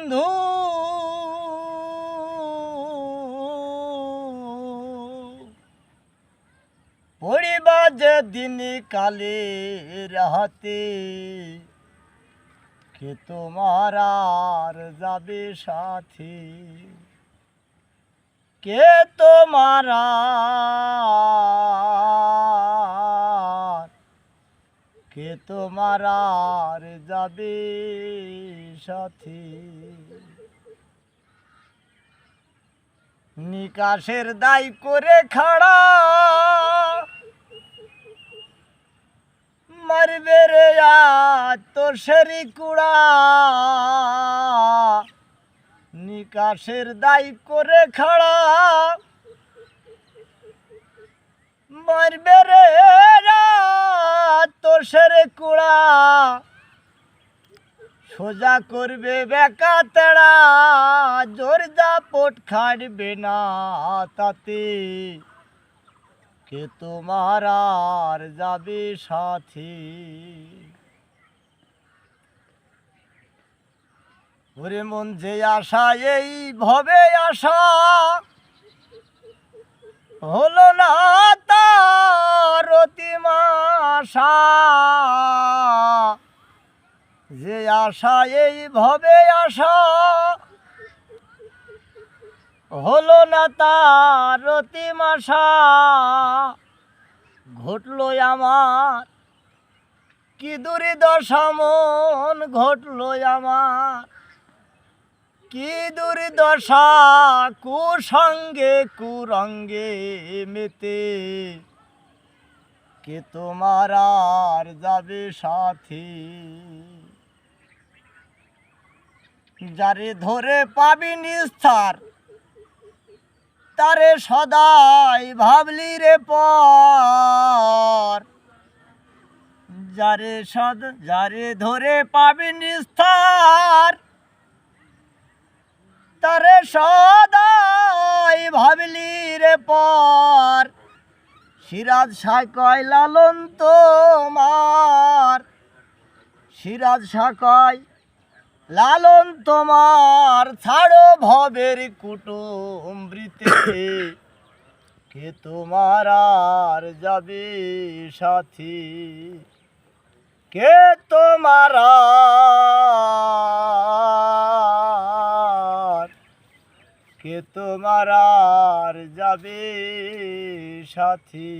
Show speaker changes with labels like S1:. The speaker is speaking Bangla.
S1: বন্ধু পড়িবা যেদিন কালের হাতে কে তোমার আর যাবে সাথী, কে তোমার কে তোমার আর যাবে সাথী। নিকাশের দায় করে খাড়া মারবে রে তো সেরি কুড়া, নিকাশের দায় করে খাড়া মারবে রে তো সেরে কুড়া, সোজা করবে বেকা তেড়া, জোর জাপট খাটবে না তাতে কে তোমার আর যাবে সাথী। ওরে মন যে আশা এই ভবে আশা হলো না তার অতিমাশা, যে আশা এই ভবে আশা হলো না তার অতিমাশা, ঘটলো আমার কি দুর্দশা মন, ঘটলো আমার কি দুর্দশা, কুসঙ্গে কুরঙ্গে মেতে কে তোমার আর যাবে সাথী। যারে ধরে পাবি নিস্তার তারে সদাই ভাবলি রে পর, যারে ধরে পাবি নিস্তার তারে সদাই ভাবলি রে পর। সিরাজ শাহ কয় লালন তোমার, সিরাজ শাহ কয় লালন তোমার, ছাড়ো ভবের কুটুম্বৃতে কে তোমার আর যাবে সাথী, কে তোমার কে তোমার আর যাবে সাথী।